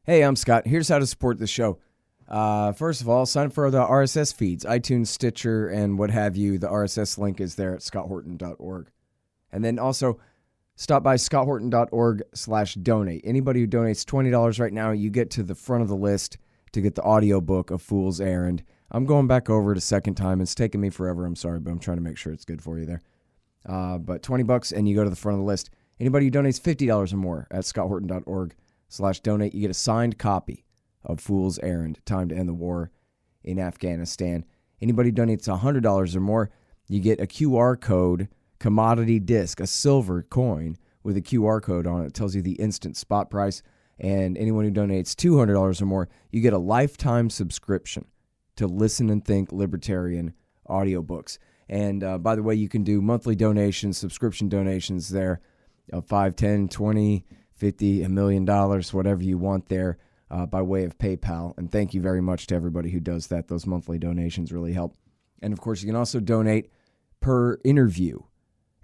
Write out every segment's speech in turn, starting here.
Hey, I'm Scott. Here's how to support the show. First of all, sign up for the RSS feeds, iTunes, Stitcher, and what have you. The RSS link is there at scotthorton.org. And then also, stop by scotthorton.org/donate. Anybody who donates $20 right now, you get to the front of the list to get the audiobook of Fool's Errand. I'm going back over it a second time. It's taking me forever. I'm sorry, but I'm trying to make sure it's good for you there. But $20 and you go to the front of the list. Anybody who donates $50 or more at scotthorton.org/donate, you get a signed copy of Fool's Errand, Time to End the War in Afghanistan. Anybody who donates $100 or more, you get a QR code commodity disc, a silver coin with a QR code on it. It tells you the instant spot price. And anyone who donates $200 or more, you get a lifetime subscription to Listen and Think Libertarian audiobooks. And by the way, you can do monthly donations, subscription donations there of $5, $10, $20, $50, $1 million, whatever you want there by way of PayPal. And thank you very much to everybody who does that. Those monthly donations really help. And of course, you can also donate per interview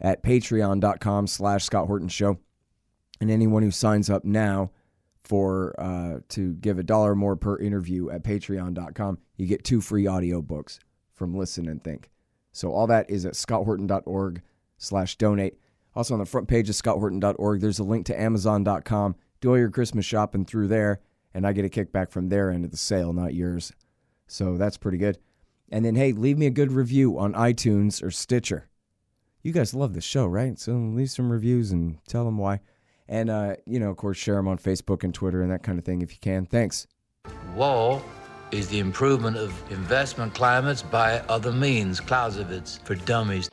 at patreon.com/Scott Horton Show. And anyone who signs up now for to give $1 or more per interview at patreon.com, you get 2 free audiobooks from Listen and Think. So all that is at scotthorton.org/donate. Also on the front page of scotthorton.org, there's a link to amazon.com. Do all your Christmas shopping through there, and I get a kickback from their end of the sale, not yours. So that's pretty good. And then, hey, leave me a good review on iTunes or Stitcher. You guys love the show, right? So leave some reviews and tell them why. And, of course, share them on Facebook and Twitter and that kind of thing if you can. Thanks. War is the improvement of investment climates by other means. Clausewitz for dummies.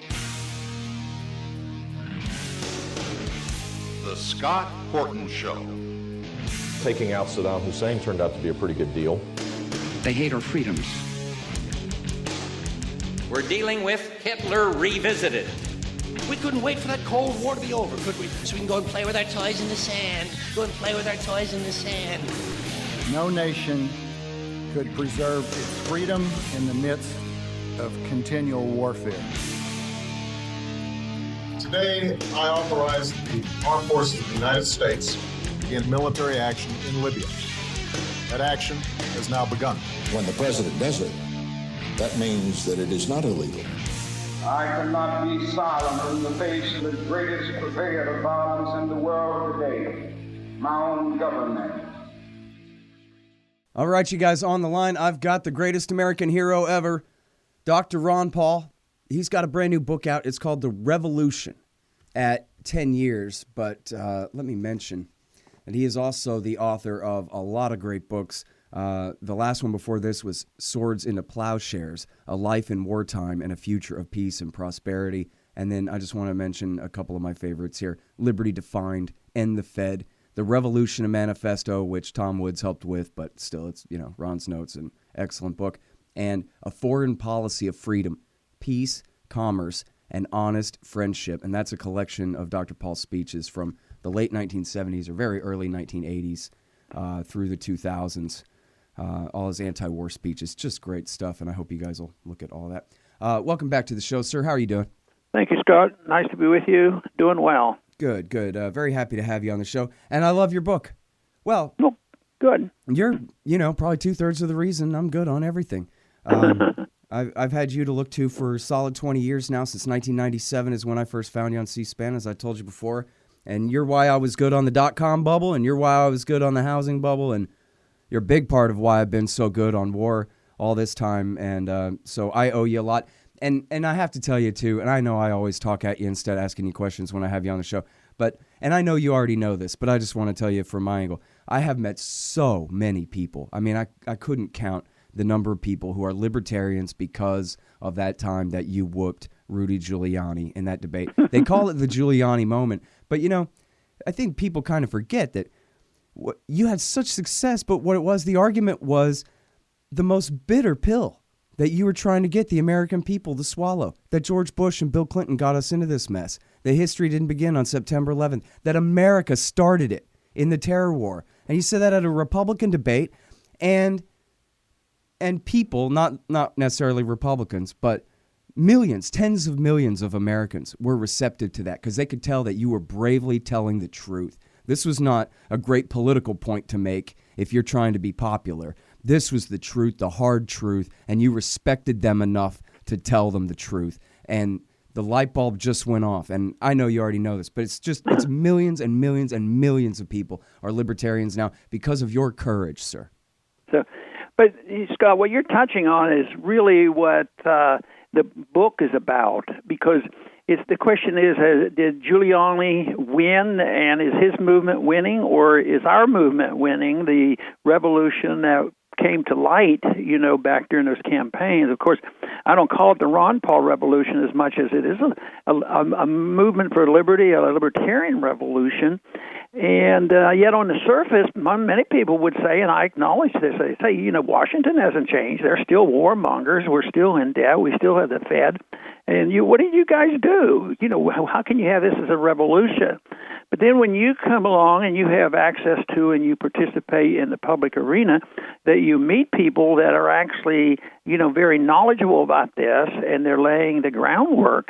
The Scott Horton Show. Taking out Saddam Hussein turned out to be a pretty good deal. They hate our freedoms. We're dealing with Hitler revisited. We couldn't wait for that Cold War to be over, could we? So we can go and play with our toys in the sand. Go and play with our toys in the sand. No nation could preserve its freedom in the midst of continual warfare. Today, I authorize the Armed Forces of the United States to begin military action in Libya. That action has now begun. When the president does it, that means that it is not illegal. I cannot be silent in the face of the greatest purveyor of violence in the world today, my own government. All right, you guys on the line. I've got the greatest American hero ever, Dr. Ron Paul. He's got a brand new book out. It's called The Revolution at 10 Years. But let me mention that he is also the author of a lot of great books. The last one before this was Swords into Plowshares, A Life in Wartime and a Future of Peace and Prosperity. And then I just want to mention a couple of my favorites here. Liberty Defined, End the Fed, The Revolution, a Manifesto, which Tom Woods helped with, but still it's, Ron's notes, an excellent book. And A Foreign Policy of Freedom, Peace, Commerce, and Honest Friendship. And that's a collection of Dr. Paul's speeches from the late 1970s or very early 1980s through the 2000s. All his anti-war speeches, just great stuff, and I hope you guys will look at all that. Welcome back to the show, sir. How are you doing? Thank you, Scott. Nice to be with you. Doing well. Good. Very happy to have you on the show, and I love your book. Well, good. You're, probably 2/3 of the reason I'm good on everything. I've had you to look to for a solid 20 years now. Since 1997 is when I first found you on C-SPAN, as I told you before, and you're why I was good on the .com bubble, and you're why I was good on the housing bubble, and you're a big part of why I've been so good on war all this time, and so I owe you a lot. And I have to tell you, too, and I know I always talk at you instead of asking you questions when I have you on the show, and I know you already know this, but I just want to tell you from my angle, I have met so many people. I mean, I couldn't count the number of people who are libertarians because of that time that you whooped Rudy Giuliani in that debate. They call it the Giuliani moment, but, I think people kind of forget that you had such success, but what it was, the argument was the most bitter pill that you were trying to get the American people to swallow, that George Bush and Bill Clinton got us into this mess, that history didn't begin on September 11th, that America started it in the terror war. And you said that at a Republican debate, and people, not necessarily Republicans, but millions, tens of millions of Americans were receptive to that because they could tell that you were bravely telling the truth. This was not a great political point to make if you're trying to be popular. This was the truth, the hard truth, and you respected them enough to tell them the truth. And the light bulb just went off. And I know you already know this, but it's millions and millions and millions of people are libertarians now because of your courage, sir. So, but Scott, what you're touching on is really what the book is about, because the question is, did Giuliani win, and is his movement winning, or is our movement winning? The revolution that came to light, back during those campaigns. Of course, I don't call it the Ron Paul revolution as much as it is a movement for liberty, a libertarian revolution. And yet on the surface, many people would say, and I acknowledge this, they say, Washington hasn't changed. They're still warmongers. We're still in debt. We still have the Fed. And what did you guys do? How can you have this as a revolution? But then when you come along and you have access to and you participate in the public arena, that you meet people that are actually, very knowledgeable about this, and they're laying the groundwork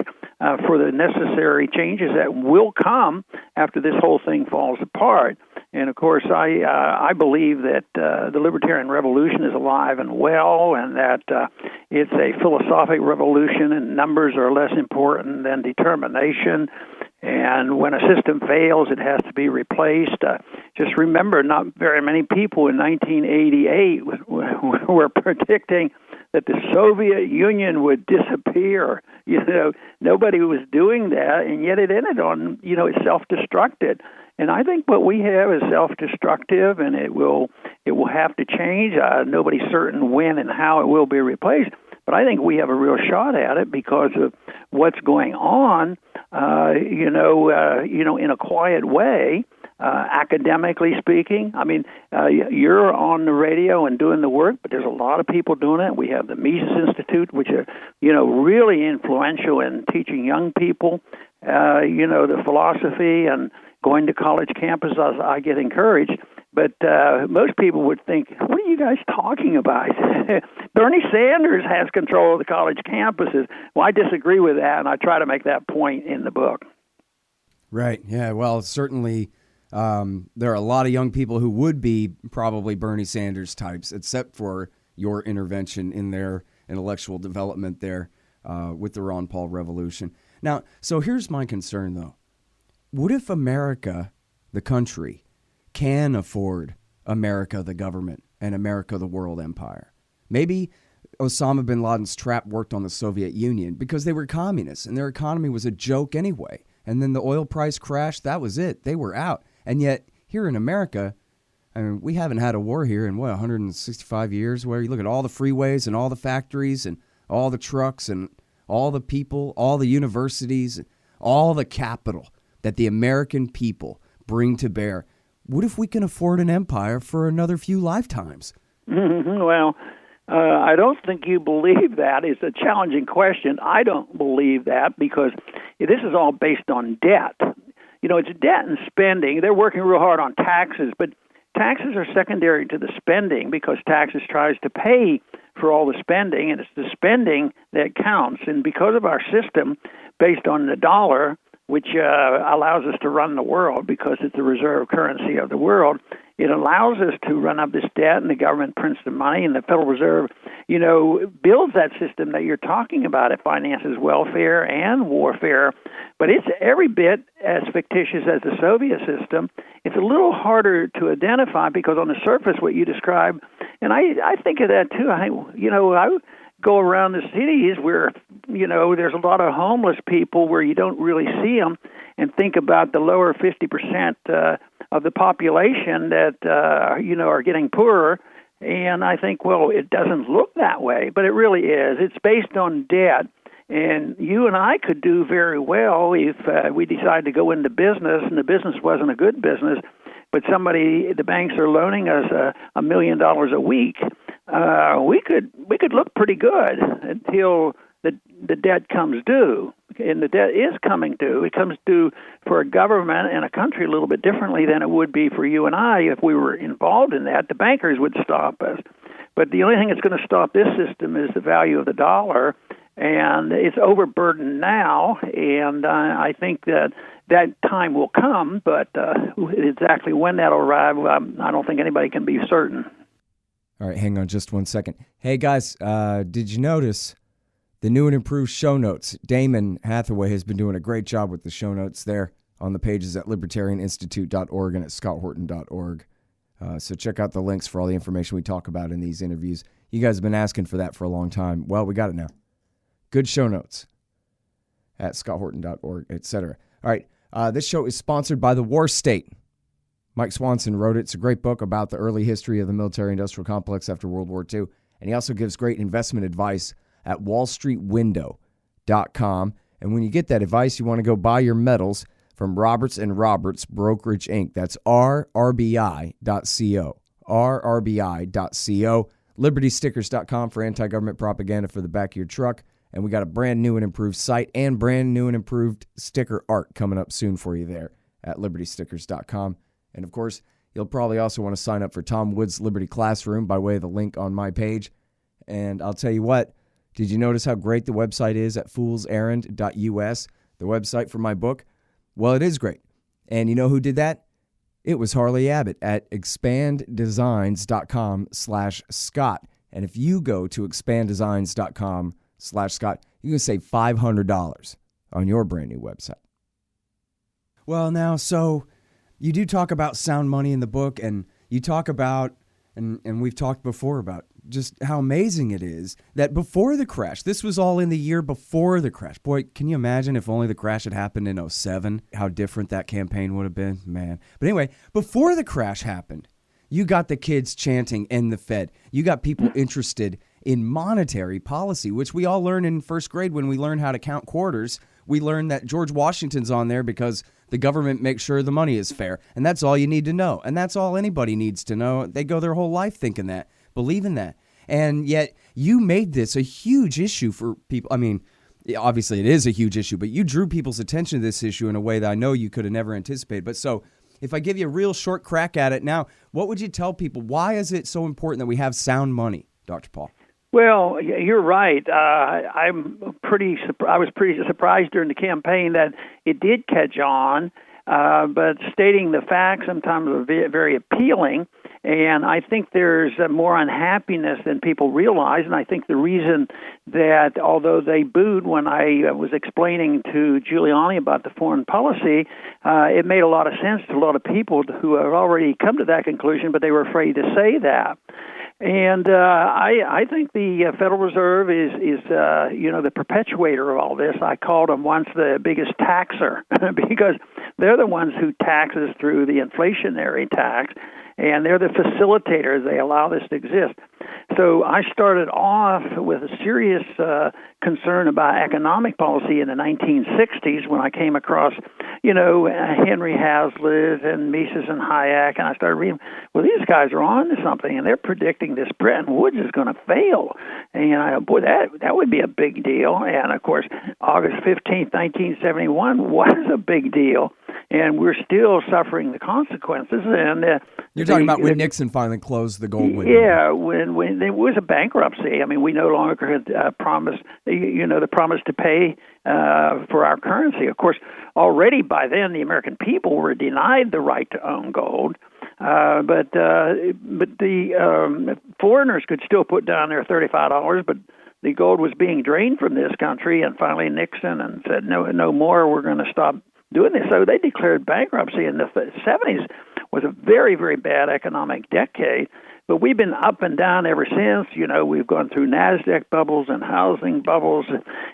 for the necessary changes that will come after this whole thing falls apart. And of course, I believe that the libertarian revolution is alive and well, and that it's a philosophic revolution, and numbers are less important than determination. And when a system fails, it has to be replaced. Just remember, not very many people in 1988 were predicting that the Soviet Union would disappear. Nobody was doing that, and yet it ended on, it self-destructed. And I think what we have is self-destructive, and it will have to change. Nobody's certain when and how it will be replaced. But I think we have a real shot at it because of what's going on, in a quiet way, academically speaking. I mean, you're on the radio and doing the work, but there's a lot of people doing it. We have the Mises Institute, which are, really influential in teaching young people, the philosophy and going to college campuses. I get encouraged. But most people would think, what are you guys talking about? Bernie Sanders has control of the college campuses. Well, I disagree with that, and I try to make that point in the book. Right. Yeah, well, certainly there are a lot of young people who would be probably Bernie Sanders types, except for your intervention in their intellectual development there with the Ron Paul revolution. Now, so here's my concern, though. What if America, the country, can afford America, the government, and America, the world empire? Maybe Osama bin Laden's trap worked on the Soviet Union because they were communists and their economy was a joke anyway. And then the oil price crashed. That was it. They were out. And yet here in America, I mean, we haven't had a war here in 165 years, where you look at all the freeways and all the factories and all the trucks and all the people, all the universities, all the capital that the American people bring to bear. What if we can afford an empire for another few lifetimes? Well, I don't think you believe that. It's a challenging question. I don't believe that because this is all based on debt. It's debt and spending. They're working real hard on taxes, but taxes are secondary to the spending because taxes tries to pay for all the spending, and it's the spending that counts. And because of our system based on the dollar, which allows us to run the world because it's the reserve currency of the world, it allows us to run up this debt, and the government prints the money, and the Federal Reserve, builds that system that you're talking about. It finances welfare and warfare, but it's every bit as fictitious as the Soviet system. It's a little harder to identify because on the surface, what you describe, and I think of that too. I go around the cities where, there's a lot of homeless people where you don't really see them, and think about the lower 50% of the population that, are getting poorer. And I think, well, it doesn't look that way, but it really is. It's based on debt. And you and I could do very well if we decided to go into business, and the business wasn't a good business, but the banks are loaning us $1 million a week. We could look pretty good until the debt comes due, and the debt is coming due. It comes due for a government and a country a little bit differently than it would be for you and I if we were involved in that. The bankers would stop us, but the only thing that's going to stop this system is the value of the dollar, and it's overburdened now. And I think that that time will come, but exactly when that'll arrive, I don't think anybody can be certain. All right, hang on just 1 second. Hey, guys, did you notice the new and improved show notes? Damon Hathaway has been doing a great job with the show notes there on the pages at libertarianinstitute.org and at scotthorton.org. So check out the links for all the information we talk about in these interviews. You guys have been asking for that for a long time. Well, we got it now. Good show notes at scotthorton.org, etc. All right, this show is sponsored by The War State. Mike Swanson wrote it. It's a great book about the early history of the military-industrial complex after World War II. And he also gives great investment advice at wallstreetwindow.com. And when you get that advice, you want to go buy your metals from Roberts & Roberts Brokerage, Inc. That's rrbi.co. rrbi.co. LibertyStickers.com for anti-government propaganda for the back of your truck. And we got a brand new and improved site and brand new and improved sticker art coming up soon for you there at LibertyStickers.com. And, of course, you'll probably also want to sign up for Tom Wood's Liberty Classroom by way of the link on my page. And I'll tell you what, did you notice how great the website is at foolserrand.us, the website for my book? Well, it is great. And you know who did that? It was Harley Abbott at expanddesigns.com/Scott. And if you go to expanddesigns.com/Scott, you can save $500 on your brand new website. Well, now, so you do talk about sound money in the book, and you talk about, and we've talked before about just how amazing it is that before the crash, this was all in the year before the crash. Boy, can you imagine if only the crash had happened in 2007, how different that campaign would have been, man. But anyway, before the crash happened, you got the kids chanting "End the Fed." You got people interested in monetary policy, which we all learn in first grade when we learn how to count quarters. We learn that George Washington's on there because the government makes sure the money is fair. And that's all you need to know. And that's all anybody needs to know. They go their whole life thinking that, believing that. And yet you made this a huge issue for people. I mean, obviously it is a huge issue, but you drew people's attention to this issue in a way that I know you could have never anticipated. But so if I give you a real short crack at it now, what would you tell people? Why is it so important that we have sound money, Dr. Paul? Well, you're right. I was pretty surprised during the campaign that it did catch on, but stating the facts sometimes are very appealing, and I think there's more unhappiness than people realize, and I think the reason that although they booed when I was explaining to Giuliani about the foreign policy, it made a lot of sense to a lot of people who have already come to that conclusion, but they were afraid to say that. And I think the Federal Reserve is the perpetuator of all this. I called them once the biggest taxer because they're the ones who tax us through the inflationary tax, and they're the facilitators. They allow this to exist. So I started off with a serious concern about economic policy in the 1960s when I came across, Henry Hazlitt and Mises and Hayek, and I started reading, well, these guys are on to something, and they're predicting this Bretton Woods is going to fail. And boy, that would be a big deal. And, of course, August 15th, 1971 was a big deal, and we're still suffering the consequences. And you're talking about when Nixon finally closed the gold window. Yeah, when there was a bankruptcy. I mean, we no longer had the promise to pay for our currency. Of course, already by then the American people were denied the right to own gold. But the foreigners could still put down their $35, but the gold was being drained from this country, and finally Nixon said, no more, we're going to stop doing this. So they declared bankruptcy in the 70s. Was a very, very bad economic decade, but we've been up and down ever since. We've gone through NASDAQ bubbles and housing bubbles,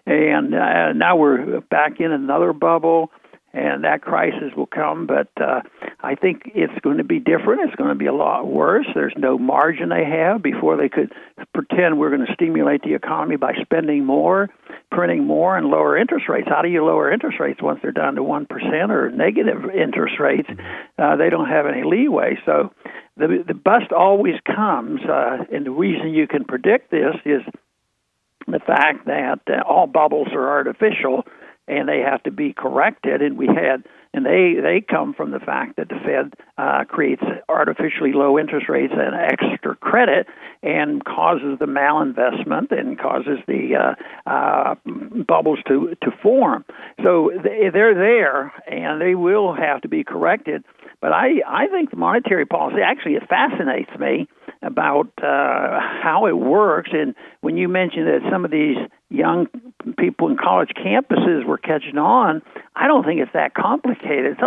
and now we're back in another bubble, and that crisis will come, but I think it's going to be different. It's going to be a lot worse. There's no margin they have. Before they could pretend we're going to stimulate the economy by spending more, printing more, and lower interest rates. How do you lower interest rates once they're down to 1% or negative interest rates? They don't have any leeway. So the bust always comes, and the reason you can predict this is the fact that all bubbles are artificial. and they have to be corrected. And they come from the fact that the Fed creates artificially low interest rates and extra credit and causes the malinvestment and causes the bubbles to form. So they're there, and they will have to be corrected. But I think the monetary policy, actually, it fascinates me about how it works. And when you mentioned that some of these young people in college campuses were catching on, I don't think it's that complicated. It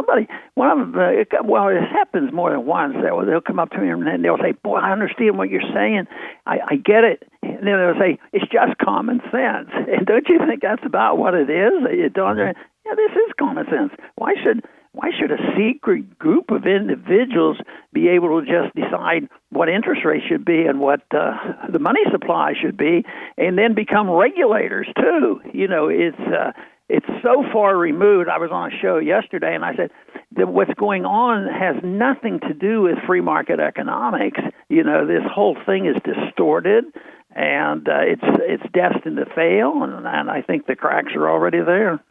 happens more than once. They'll come up to me and they'll say, "Boy, I understand what you're saying. I get it." And then they'll say, "It's just common sense." And don't you think that's about what it is? Yeah, this is common sense. Why should a secret group of individuals be able to just decide what interest rate should be and what the money supply should be, and then become regulators too? It's so far removed. I was on a show yesterday, and I said that what's going on has nothing to do with free market economics. This whole thing is distorted, and it's destined to fail, and I think the cracks are already there.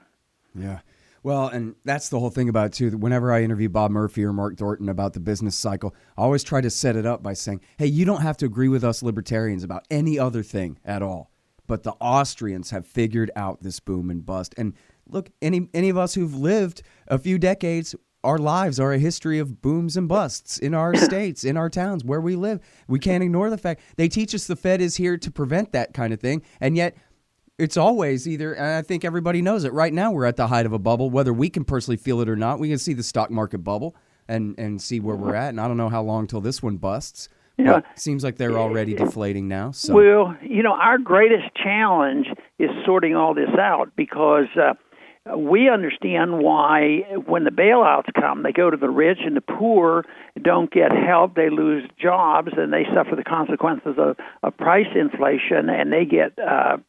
Yeah. Well, and that's the whole thing about it, too. Whenever I interview Bob Murphy or Mark Thornton about the business cycle, I always try to set it up by saying, hey, you don't have to agree with us libertarians about any other thing at all. But the Austrians have figured out this boom and bust. And look, any of us who've lived a few decades, our lives are a history of booms and busts in our states, in our towns, where we live. We can't ignore the fact they teach us the Fed is here to prevent that kind of thing. And yet it's always either, and I think everybody knows it, right now we're at the height of a bubble, whether we can personally feel it or not. We can see the stock market bubble and see where we're at. And I don't know how long till this one busts. Yeah. But it seems like they're already deflating now. So. Well, our greatest challenge is sorting all this out, because we understand why when the bailouts come, they go to the rich, and the poor don't get help. They lose jobs, and they suffer the consequences of price inflation, and they get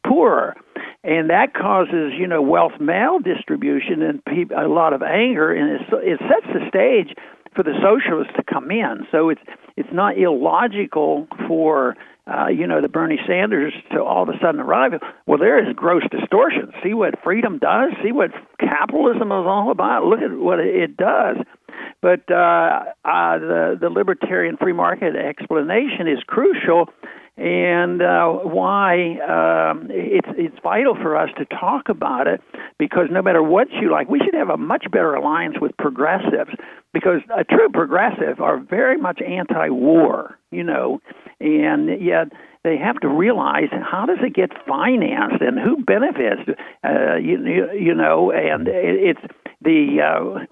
poorer. And that causes, wealth maldistribution and a lot of anger, and it sets the stage for the socialists to come in. So it's not illogical for the Bernie Sanders to all of a sudden arrive. Well, there is gross distortion. See what freedom does. See what capitalism is all about. Look at what it does. But the libertarian free market explanation is crucial, and why it's vital for us to talk about it, because no matter what you like, we should have a much better alliance with progressives, because a true progressive are very much anti-war, and yet they have to realize how does it get financed and who benefits, and it's the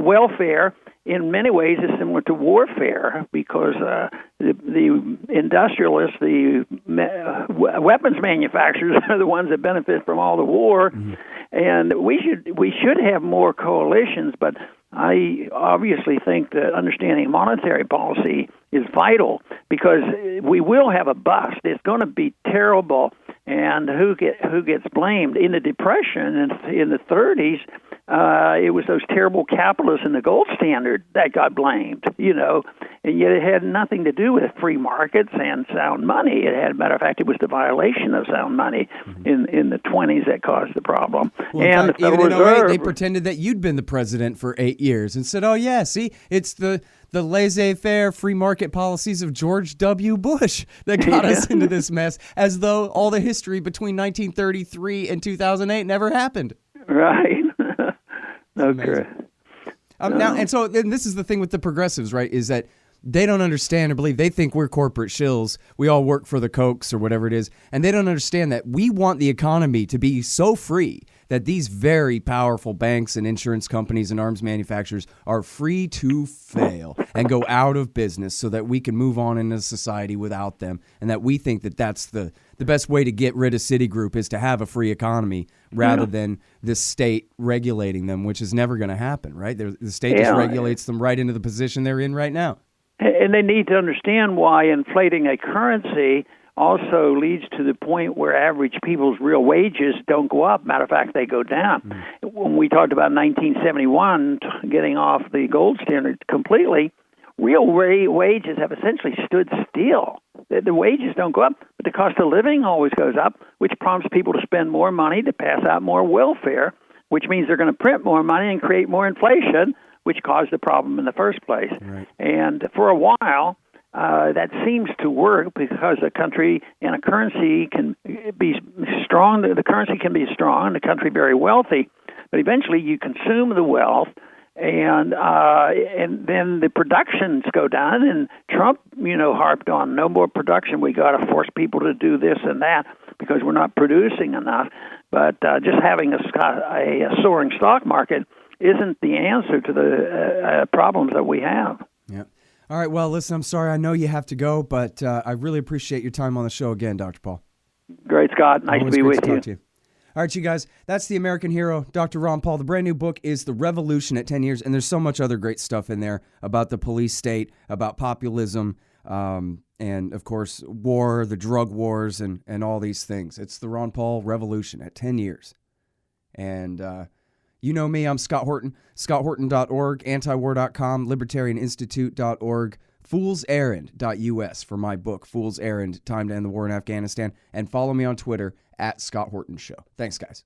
welfare in many ways is similar to warfare, because the industrialists, the weapons manufacturers are the ones that benefit from all the war, and we should have more coalitions. But I obviously think that understanding monetary policy is vital, because we will have a bust. It's going to be terrible, and who gets blamed? In the Depression in the 30s, it was those terrible capitalists in the gold standard that got blamed, and yet it had nothing to do with free markets and sound money. It had, matter of fact, it was the violation of sound money in the 20s that caused the problem. Well, and fact, the Federal Reserve, they pretended that you'd been the president for 8 years and said, "Oh yeah, see, it's the laissez-faire free market policies of George W. Bush that got us into this mess," as though all the history between 1933 and 2008 never happened. Right. Okay. Now, and so then this is the thing with the progressives, right, is that they don't understand or believe. They think we're corporate shills. We all work for the Kochs or whatever it is. And they don't understand that we want the economy to be so free that these very powerful banks and insurance companies and arms manufacturers are free to fail and go out of business so that we can move on into society without them. And that we think that that's the best way to get rid of Citigroup is to have a free economy rather than the state regulating them, which is never going to happen, right? The state just regulates them right into the position they're in right now. And they need to understand why inflating a currency also leads to the point where average people's real wages don't go up. Matter of fact, they go down. When we talked about 1971 getting off the gold standard completely, real wages have essentially stood still. The wages don't go up. but the cost of living always goes up, which prompts people to spend more money to pass out more welfare, which means they're going to print more money and create more inflation, which caused the problem in the first place. Right. And for a while, that seems to work because a country and a currency can be strong. The currency can be strong, and the country very wealthy. But eventually, you consume the wealth, and then the productions go down. And Trump, harped on no more production. We got to force people to do this and that because we're not producing enough. But just having a soaring stock market isn't the answer to the problems that we have. Yeah. All right. Well, listen, I'm sorry. I know you have to go, but I really appreciate your time on the show again, Dr. Paul. Great, Scott. Nice to be with you. Talk to you. All right, you guys, that's the American hero, Dr. Ron Paul. The brand new book is The Revolution at 10 Years, and there's so much other great stuff in there about the police state, about populism, and, of course, war, the drug wars, and all these things. It's the Ron Paul Revolution at 10 years. And you know me, I'm Scott Horton, scotthorton.org, antiwar.com, libertarianinstitute.org, foolserrand.us for my book, Fool's Errand, Time to End the War in Afghanistan, and follow me on Twitter @Scott Horton Show. Thanks, guys.